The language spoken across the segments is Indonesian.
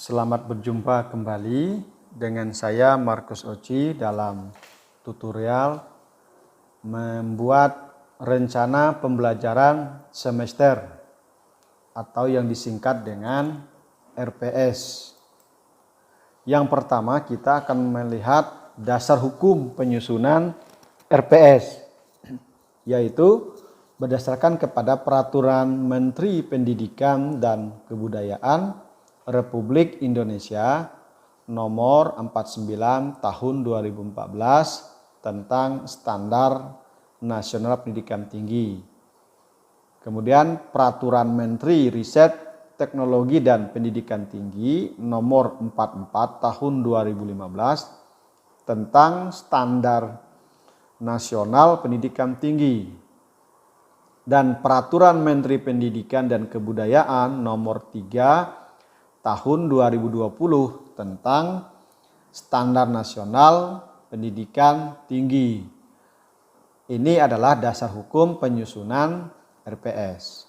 Selamat berjumpa kembali dengan saya Markus Oci dalam tutorial membuat rencana pembelajaran semester atau yang disingkat dengan RPS. Yang pertama kita akan melihat dasar hukum penyusunan RPS, yaitu berdasarkan kepada Peraturan Menteri Pendidikan dan Kebudayaan Republik Indonesia nomor 49 tahun 2014 tentang Standar Nasional Pendidikan Tinggi. Kemudian Peraturan Menteri Riset, Teknologi dan Pendidikan Tinggi nomor 44 tahun 2015 tentang Standar Nasional Pendidikan Tinggi. Dan Peraturan Menteri Pendidikan dan Kebudayaan nomor 3 tahun 2020 tentang Standar Nasional Pendidikan Tinggi. Ini adalah dasar hukum penyusunan RPS.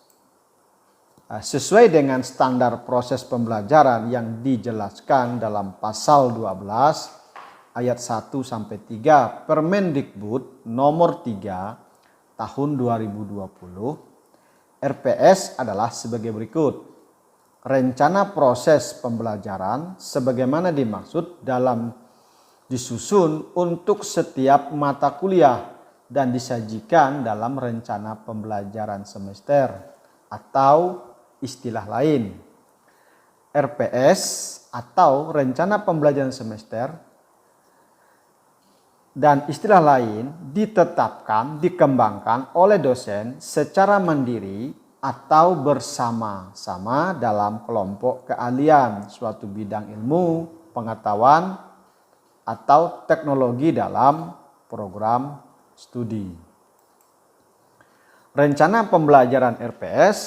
Sesuai dengan standar proses pembelajaran yang dijelaskan dalam pasal 12 ayat 1 sampai 3 Permendikbud nomor 3 tahun 2020, RPS adalah sebagai berikut. Rencana proses pembelajaran sebagaimana dimaksud dalam disusun untuk setiap mata kuliah dan disajikan dalam rencana pembelajaran semester atau istilah lain. RPS atau rencana pembelajaran semester dan istilah lain ditetapkan, dikembangkan oleh dosen secara mandiri atau bersama-sama dalam kelompok keahlian suatu bidang ilmu, pengetahuan, atau teknologi dalam program studi. Rencana pembelajaran RPS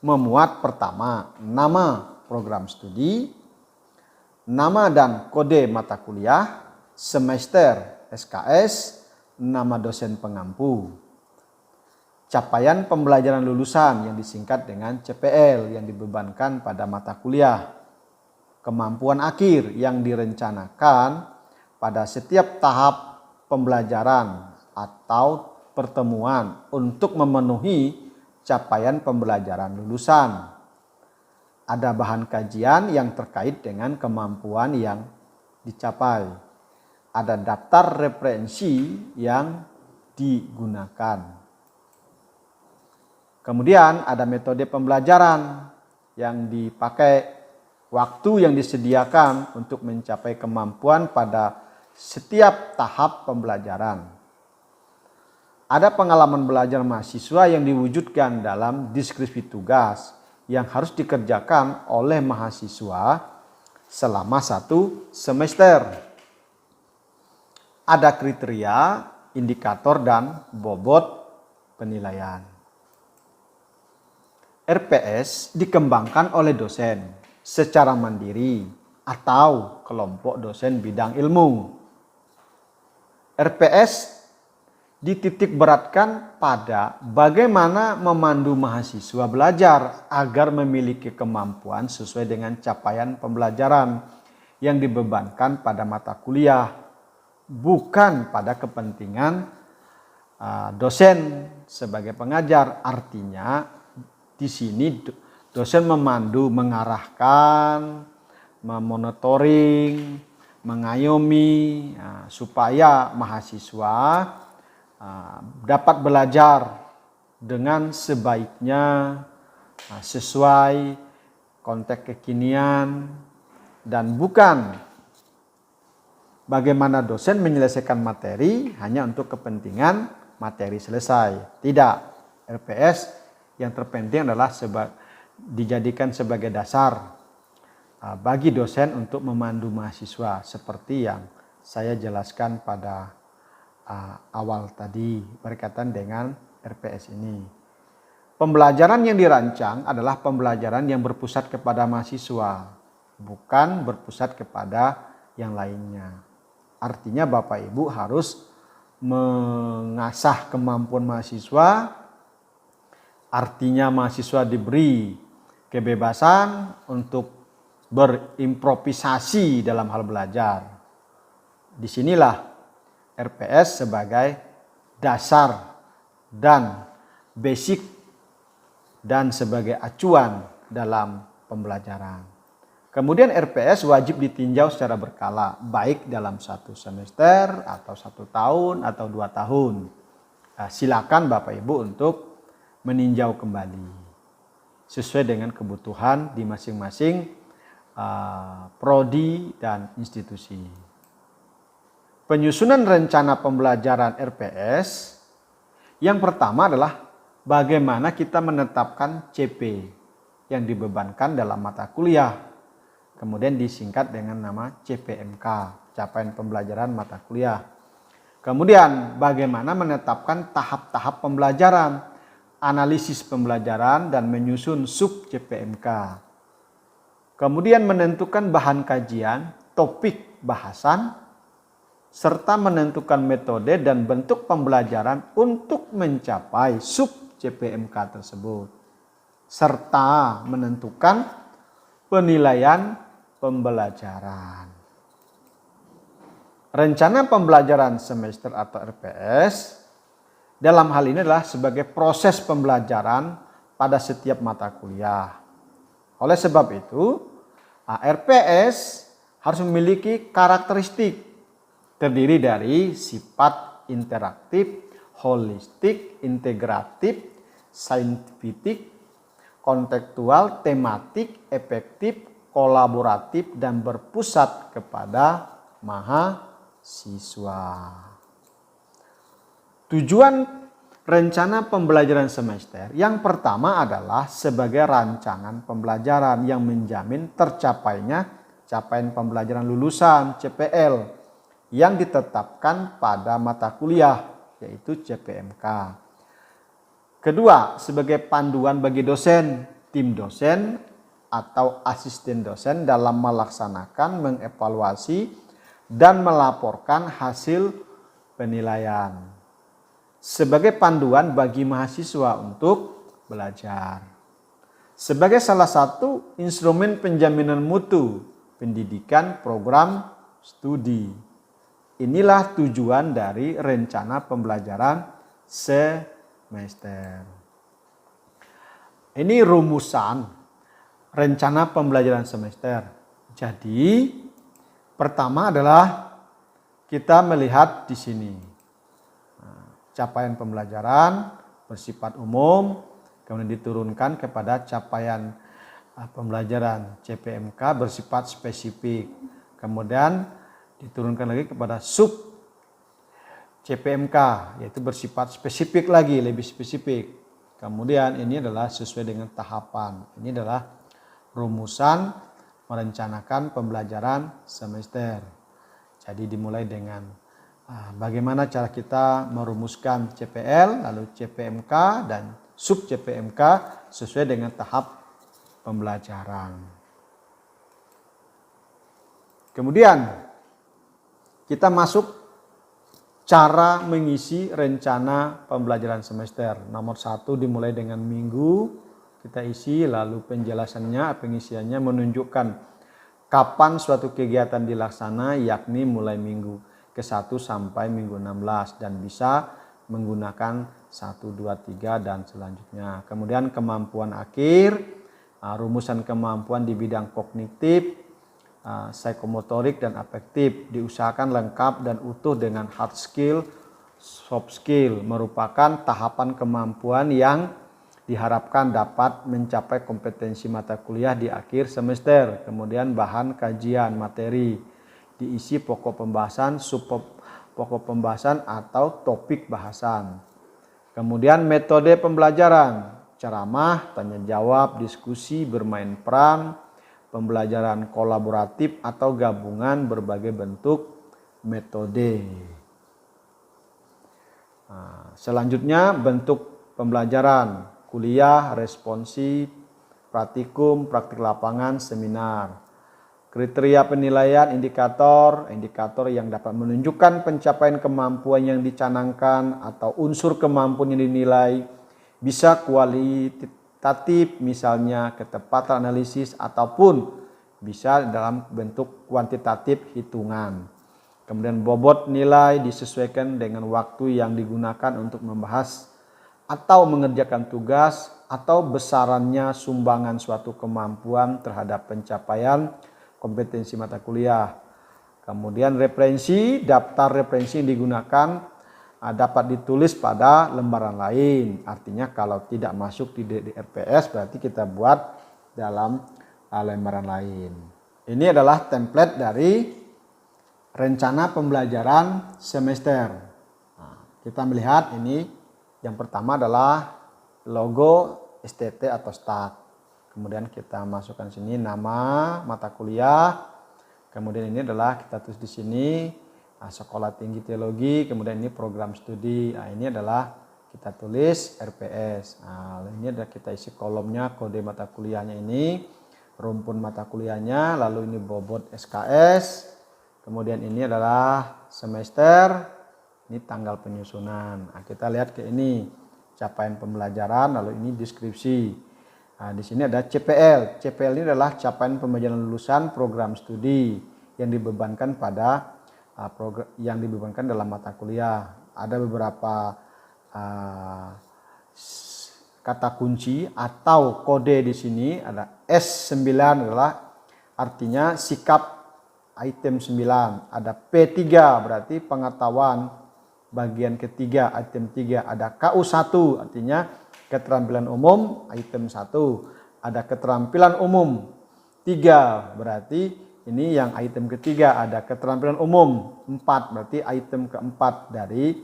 memuat pertama nama program studi, nama dan kode mata kuliah, semester SKS, nama dosen pengampu. Capaian pembelajaran lulusan yang disingkat dengan CPL yang dibebankan pada mata kuliah. Kemampuan akhir yang direncanakan pada setiap tahap pembelajaran atau pertemuan untuk memenuhi capaian pembelajaran lulusan. Ada bahan kajian yang terkait dengan kemampuan yang dicapai. Ada daftar referensi yang digunakan. Kemudian ada metode pembelajaran yang dipakai, waktu yang disediakan untuk mencapai kemampuan pada setiap tahap pembelajaran. Ada pengalaman belajar mahasiswa yang diwujudkan dalam deskripsi tugas yang harus dikerjakan oleh mahasiswa selama 1 semester. Ada kriteria, indikator, dan bobot penilaian. RPS dikembangkan oleh dosen secara mandiri atau kelompok dosen bidang ilmu. RPS dititik beratkan pada bagaimana memandu mahasiswa belajar agar memiliki kemampuan sesuai dengan capaian pembelajaran yang dibebankan pada mata kuliah, bukan pada kepentingan dosen sebagai pengajar. Artinya di sini dosen memandu, mengarahkan, memonitoring, mengayomi supaya mahasiswa dapat belajar dengan sebaiknya sesuai konteks kekinian dan bukan bagaimana dosen menyelesaikan materi hanya untuk kepentingan materi selesai. Tidak, RPS yang terpenting adalah dijadikan sebagai dasar bagi dosen untuk memandu mahasiswa seperti yang saya jelaskan pada awal tadi berkaitan dengan RPS ini. Pembelajaran yang dirancang adalah pembelajaran yang berpusat kepada mahasiswa, bukan berpusat kepada yang lainnya. Artinya Bapak Ibu harus mengasah kemampuan mahasiswa. Artinya mahasiswa diberi kebebasan untuk berimprovisasi dalam hal belajar. Disinilah RPS sebagai dasar dan basic dan sebagai acuan dalam pembelajaran. Kemudian RPS wajib ditinjau secara berkala, baik dalam 1 semester atau 1 tahun atau 2 tahun. Silakan Bapak Ibu untuk meninjau kembali sesuai dengan kebutuhan di masing-masing prodi dan institusi. Penyusunan rencana pembelajaran RPS yang pertama adalah bagaimana kita menetapkan CP yang dibebankan dalam mata kuliah. Kemudian disingkat dengan nama CPMK, capaian pembelajaran mata kuliah. Kemudian bagaimana menetapkan tahap-tahap pembelajaran, analisis pembelajaran dan menyusun sub CPMK. Kemudian menentukan bahan kajian, topik bahasan, serta menentukan metode dan bentuk pembelajaran untuk mencapai sub CPMK tersebut. Serta menentukan penilaian pembelajaran. Rencana pembelajaran semester atau RPS dalam hal ini adalah sebagai proses pembelajaran pada setiap mata kuliah. Oleh sebab itu, RPS harus memiliki karakteristik terdiri dari sifat interaktif, holistik, integratif, saintifik, kontekstual, tematik, efektif, kolaboratif, dan berpusat kepada mahasiswa. Tujuan rencana pembelajaran semester yang pertama adalah sebagai rancangan pembelajaran yang menjamin tercapainya capaian pembelajaran lulusan CPL yang ditetapkan pada mata kuliah, yaitu CPMK. Kedua, sebagai panduan bagi dosen, tim dosen, atau asisten dosen dalam melaksanakan, mengevaluasi, dan melaporkan hasil penilaian. Sebagai panduan bagi mahasiswa untuk belajar. Sebagai salah satu instrumen penjaminan mutu pendidikan program studi. Inilah tujuan dari rencana pembelajaran semester. Ini rumusan rencana pembelajaran semester. Jadi, pertama adalah kita melihat di sini. Capaian pembelajaran bersifat umum, kemudian diturunkan kepada capaian pembelajaran CPMK bersifat spesifik. Kemudian diturunkan lagi kepada sub CPMK, yaitu bersifat spesifik lagi, lebih spesifik. Kemudian ini adalah sesuai dengan tahapan. Ini adalah rumusan merencanakan pembelajaran semester. Jadi dimulai dengan bagaimana cara kita merumuskan CPL, lalu CPMK dan sub CPMK sesuai dengan tahap pembelajaran. Kemudian kita masuk cara mengisi rencana pembelajaran semester. Nomor 1 dimulai dengan minggu. Kita isi, lalu penjelasannya, pengisiannya menunjukkan kapan suatu kegiatan dilaksana, yakni mulai minggu ke-1 sampai minggu 16 dan bisa menggunakan 1, 2, 3 dan selanjutnya. Kemudian kemampuan akhir, rumusan kemampuan di bidang kognitif, psikomotorik dan afektif diusahakan lengkap dan utuh dengan hard skill, soft skill, merupakan tahapan kemampuan yang diharapkan dapat mencapai kompetensi mata kuliah di akhir semester. Kemudian bahan kajian materi diisi pokok pembahasan, sub pokok pembahasan atau topik bahasan. Kemudian metode pembelajaran, ceramah, tanya jawab, diskusi, bermain peran, pembelajaran kolaboratif atau gabungan berbagai bentuk metode. Selanjutnya bentuk pembelajaran, kuliah, responsif, praktikum, praktik lapangan, seminar. Kriteria penilaian, indikator yang dapat menunjukkan pencapaian kemampuan yang dicanangkan atau unsur kemampuan yang dinilai, bisa kualitatif misalnya ketepatan analisis ataupun bisa dalam bentuk kuantitatif hitungan. Kemudian bobot nilai disesuaikan dengan waktu yang digunakan untuk membahas atau mengerjakan tugas atau besarannya sumbangan suatu kemampuan terhadap pencapaian kompetensi mata kuliah. Kemudian referensi, daftar referensi yang digunakan dapat ditulis pada lembaran lain. Artinya kalau tidak masuk di RPS berarti kita buat dalam lembaran lain. Ini adalah template dari rencana pembelajaran semester. Nah, kita melihat ini yang pertama adalah logo STT atau STAT. Kemudian kita masukkan sini nama mata kuliah. Kemudian ini adalah kita tulis di sini Sekolah Tinggi Teologi, kemudian ini program studi. Nah, ini adalah kita tulis RPS. Nah, ini adalah kita isi kolomnya, kode mata kuliahnya ini, rumpun mata kuliahnya, lalu ini bobot SKS. Kemudian ini adalah semester, ini tanggal penyusunan. Nah, kita lihat ke ini capaian pembelajaran, lalu ini deskripsi. Nah, di sini ada CPL. CPL ini adalah capaian pembelajaran lulusan program studi yang dibebankan pada yang dibebankan dalam mata kuliah. Ada beberapa kata kunci atau kode di sini. Ada S9 adalah artinya sikap item 9. Ada P3 berarti pengetahuan bagian ketiga item 3. Ada KU1 artinya keterampilan umum item 1. Ada keterampilan umum 3 berarti ini yang item ketiga. Ada keterampilan umum 4 berarti item keempat dari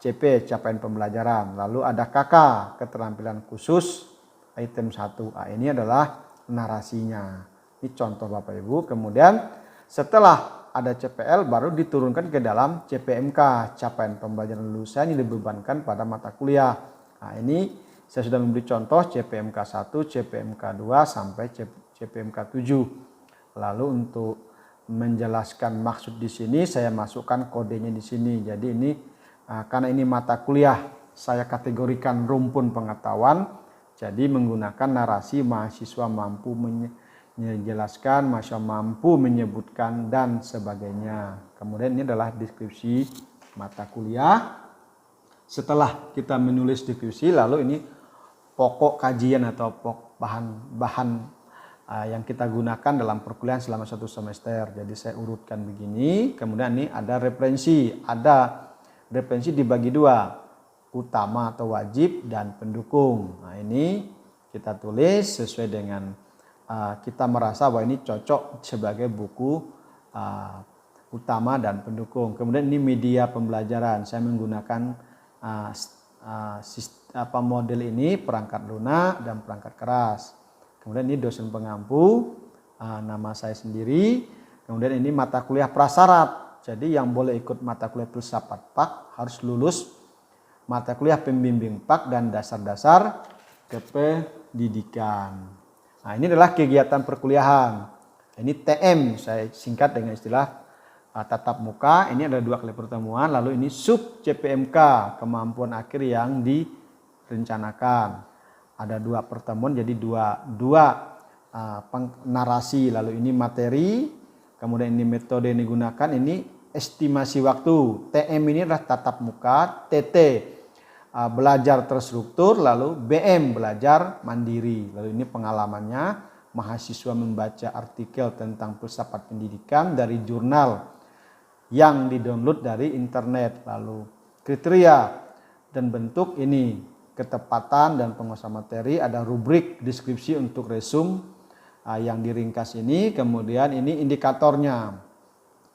CP capaian pembelajaran. Lalu ada KK keterampilan khusus item 1. Nah, ini adalah narasinya. Ini contoh Bapak Ibu. Kemudian setelah ada CPL baru diturunkan ke dalam CPMK capaian pembelajaran lulusan yang dibebankan pada mata kuliah. Nah, ini saya sudah memberi contoh CPMK 1, CPMK 2 sampai CPMK 7. Lalu untuk menjelaskan maksud di sini saya masukkan kodenya di sini. Jadi ini karena ini mata kuliah saya kategorikan rumpun pengetahuan. Jadi menggunakan narasi mahasiswa mampu menjelaskan, mahasiswa mampu menyebutkan dan sebagainya. Kemudian ini adalah deskripsi mata kuliah. Setelah kita menulis deskripsi lalu ini pokok kajian atau bahan yang kita gunakan dalam perkuliahan selama 1 semester. Jadi saya urutkan begini. Kemudian ini ada referensi. Ada referensi dibagi 2. Utama atau wajib dan pendukung. Nah, ini kita tulis sesuai dengan kita merasa bahwa ini cocok sebagai buku utama dan pendukung. Kemudian ini media pembelajaran. Saya menggunakan model ini perangkat lunak dan perangkat keras. Kemudian ini dosen pengampu, nama saya sendiri. Kemudian ini mata kuliah prasyarat. Jadi yang boleh ikut mata kuliah filsafat PAK harus lulus mata kuliah pembimbing PAK dan dasar-dasar kependidikan. Nah, ini adalah kegiatan perkuliahan. Ini TM, saya singkat dengan istilah tatap muka. Ini ada 2 kali pertemuan. Lalu ini sub CPMK, kemampuan akhir yang direncanakan. Ada 2 pertemuan, jadi dua narasi. Lalu ini materi, kemudian ini metode yang digunakan, ini estimasi waktu. TM ini adalah tatap muka, TT belajar terstruktur, lalu BM belajar mandiri. Lalu ini pengalamannya, mahasiswa membaca artikel tentang filsafat pendidikan dari jurnal yang didownload dari internet. Lalu kriteria dan bentuk ini ketepatan dan penguasaan materi, ada rubrik deskripsi untuk resume yang diringkas ini. Kemudian ini indikatornya,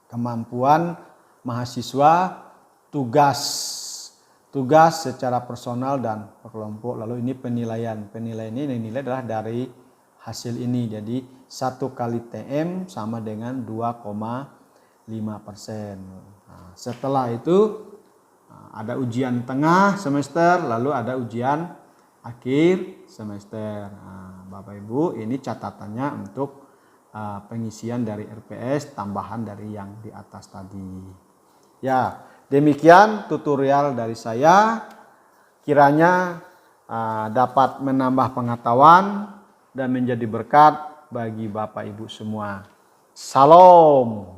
kemampuan mahasiswa, tugas secara personal dan kelompok. Lalu ini penilaian ini nilai adalah dari hasil ini. Jadi 1 kali TM sama dengan 2,5%. Nah, setelah itu ada ujian tengah semester, lalu ada ujian akhir semester. Nah, Bapak Ibu, ini catatannya untuk pengisian dari RPS tambahan dari yang di atas tadi. Ya, demikian tutorial dari saya. Kiranya dapat menambah pengetahuan dan menjadi berkat bagi Bapak Ibu semua. Salam.